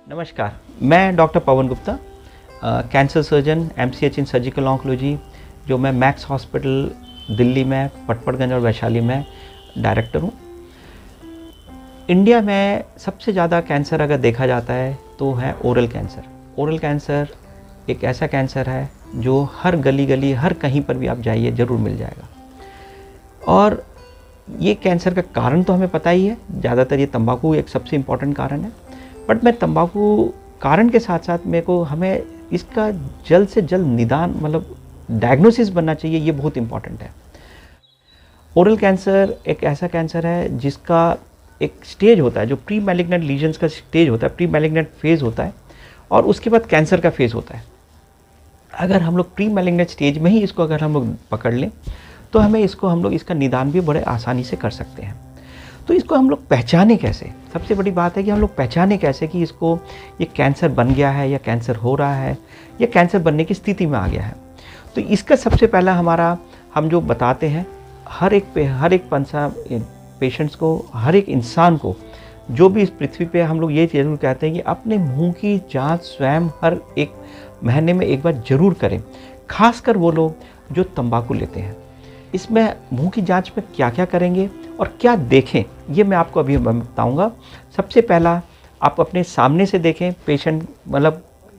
नमस्कार, मैं doctor Pawan Gupta, cancer surgeon MCH इन surgical oncology, जो मैं मैक्स हॉस्पिटल दिल्ली में पटपड़गंज और वैशाली में डायरेक्टर हूँ। इंडिया में सबसे ज़्यादा कैंसर अगर देखा जाता है तो है ओरल कैंसर। ओरल कैंसर एक ऐसा कैंसर है जो हर गली गली हर कहीं पर भी आप जाइए ज़रूर मिल जाएगा। और ये कैंसर का कारण तो हमें पता ही है, ज़्यादातर ये तंबाकू एक सबसे इम्पॉर्टेंट कारण है। बट मैं तंबाकू कारण के साथ साथ हमें इसका जल्द से जल्द निदान डायग्नोसिस बनना चाहिए, ये बहुत इम्पॉर्टेंट है। ओरल कैंसर एक ऐसा कैंसर है जिसका एक स्टेज होता है जो प्री मैलिग्नेंट लीजन्स का स्टेज होता है, प्री मैलिग्नेंट फेज़ होता है, और उसके बाद कैंसर का फेज़ होता है। अगर हम लोग प्री मैलिग्नेंट स्टेज में ही इसको अगर हम लोग पकड़ लें तो हम लोग इसका निदान भी बड़े आसानी से कर सकते हैं। तो इसको हम लोग पहचाने कैसे? सबसे बड़ी बात है कि हम लोग पहचाने कैसे कि ये कैंसर बन गया है या कैंसर हो रहा है या कैंसर बनने की स्थिति में आ गया है। तो इसका सबसे पहला हम जो बताते हैं हर एक पेशेंट्स को, हर एक इंसान को, जो भी इस पृथ्वी पे, हम लोग ये ज़रूर कहते हैं कि अपने मुंह की जांच स्वयं हर एक महीने में एक बार ज़रूर करें, खासकर वो लोग जो तंबाकू लेते हैं। इसमें मुंह की जांच में क्या क्या करेंगे और क्या देखें, ये मैं आपको अभी बताऊंगा। सबसे पहला, आप अपने सामने से देखें, पेशेंट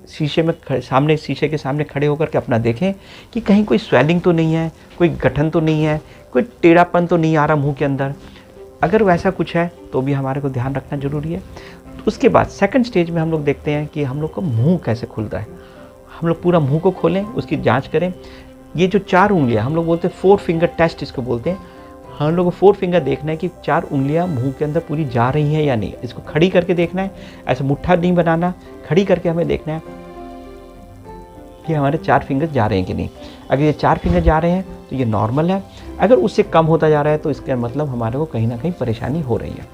शीशे के सामने खड़े होकर के अपना देखें कि कहीं कोई स्वेलिंग तो नहीं है, कोई गठन तो नहीं है, कोई टेढ़ापन तो नहीं आ रहा मुंह के अंदर। अगर वैसा कुछ है तो भी हमारे को ध्यान रखना ज़रूरी है। तो उसके बाद सेकंड स्टेज में हम लोग देखते हैं कि हम लोग का मुंह कैसे खुलता है। हम लोग पूरा मुंह को खोलें, उसकी जांच करें। ये जो 4 उंगलियां, हम लोग बोलते हैं 4 फिंगर टेस्ट इसको बोलते हैं। हम लोग को 4 फिंगर देखना है कि 4 उंगलियां मुंह के अंदर पूरी जा रही हैं या नहीं। इसको खड़ी करके देखना है, ऐसा मुट्ठा नहीं बनाना, खड़ी करके हमें देखना है कि हमारे 4 फिंगर जा रहे हैं कि नहीं। अगर ये 4 फिंगर जा रहे हैं तो ये नॉर्मल है। अगर उससे कम होता जा रहा है तो इसका मतलब हमारे को कहीं ना कहीं परेशानी हो रही है।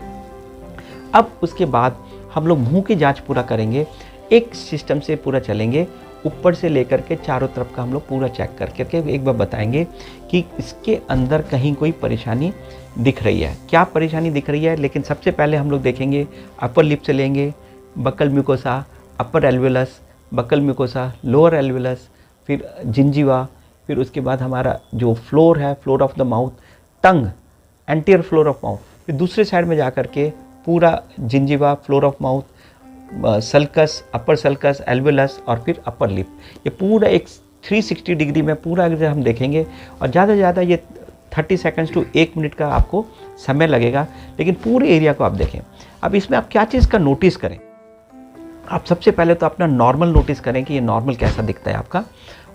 अब उसके बाद हम लोग मुंह की जांच पूरा करेंगे, एक सिस्टम से पूरा चलेंगे, ऊपर से लेकर के चारों तरफ का हम लोग पूरा चेक करके एक बार बताएंगे कि इसके अंदर कहीं कोई परेशानी दिख रही है, क्या परेशानी दिख रही है। लेकिन सबसे पहले हम लोग देखेंगे, अपर लिप से लेंगे, buccal mucosa, upper alveolus, buccal mucosa, lower alveolus, फिर जिंजीवा, फिर उसके बाद हमारा जो फ्लोर है, floor of the mouth, tongue, anterior floor of mouth, फिर दूसरे साइड में जा कर के पूरा gingiva, floor of mouth, sulcus, upper sulcus, alveolus और फिर अपर लिप। ये पूरा एक 360 डिग्री में पूरा अगर हम देखेंगे, और ज़्यादा से ज़्यादा ये 30 सेकंड्स टू 1 मिनट का आपको समय लगेगा, लेकिन पूरे एरिया को आप देखें। अब इसमें आप क्या चीज़ का नोटिस करें? आप सबसे पहले तो अपना नॉर्मल नोटिस करें कि ये नॉर्मल कैसा दिखता है आपका,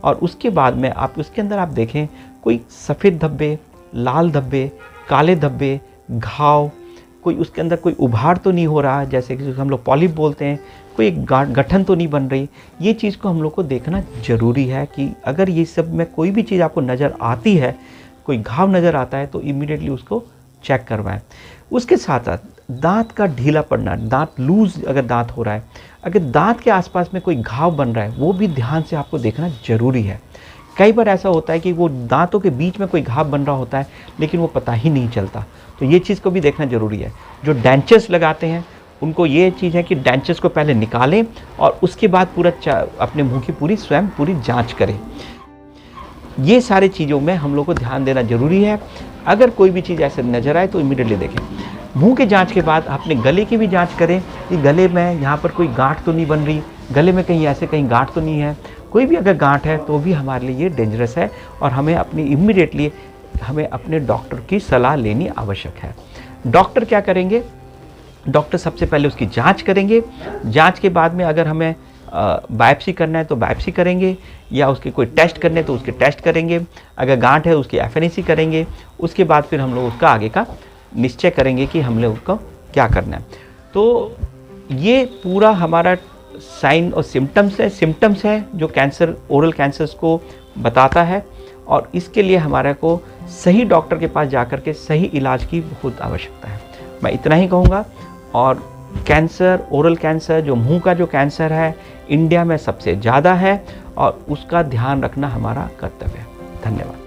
और उसके बाद में आप उसके अंदर आप देखें कोई सफ़ेद धब्बे, लाल धब्बे, काले धब्बे, घाव, कोई उसके अंदर कोई उभार तो नहीं हो रहा, जैसे कि हम लोग पॉलिप बोलते हैं, कोई एक गठन तो नहीं बन रही। ये चीज़ को हम लोग को देखना ज़रूरी है कि अगर ये सब में कोई भी चीज़ आपको नज़र आती है, कोई घाव नज़र आता है, तो इमीडिएटली उसको चेक करवाएं। उसके साथ साथ दांत का ढीला पड़ना, दांत लूज अगर दांत हो रहा है, अगर दांत के आसपास में कोई घाव बन रहा है, वो भी ध्यान से आपको देखना ज़रूरी है। कई बार ऐसा होता है कि वो दांतों के बीच में कोई घाव बन रहा होता है लेकिन वो पता ही नहीं चलता, तो ये चीज़ को भी देखना ज़रूरी है। जो डेंचर्स लगाते हैं उनको ये चीज़ है कि डेंचर्स को पहले निकालें और उसके बाद पूरा अपने मुंह की पूरी जांच करें। ये सारी चीज़ों में हम लोग को ध्यान देना ज़रूरी है। अगर कोई भी चीज़ ऐसे नज़र आए तो इमीडिएटली देखें। मुंह के जांच के बाद अपने गले की भी जांच करें कि गले में यहाँ पर कोई गांठ तो नहीं बन रही, गले में कहीं गांठ तो नहीं है। कोई भी अगर गांठ है तो भी हमारे लिए ये डेंजरस है और हमें अपने डॉक्टर की सलाह लेनी आवश्यक है। डॉक्टर क्या करेंगे? डॉक्टर सबसे पहले उसकी जांच करेंगे। जांच के बाद में अगर हमें बायोप्सी करना है तो बायोप्सी करेंगे, या उसके कोई टेस्ट करने हैं तो उसके टेस्ट करेंगे। अगर गांठ है उसकी एफएनएसी करेंगे। उसके बाद फिर हम लोग उसका आगे का निश्चय करेंगे कि हम लोग उसको क्या करना है। तो ये पूरा हमारा साइन और सिम्टम्स है जो ओरल कैंसर्स को बताता है, और इसके लिए हमारे को सही डॉक्टर के पास जाकर के सही इलाज की बहुत आवश्यकता है। मैं इतना ही कहूँगा। और ओरल कैंसर, जो मुंह का जो कैंसर है, इंडिया में सबसे ज़्यादा है और उसका ध्यान रखना हमारा कर्तव्य है। धन्यवाद।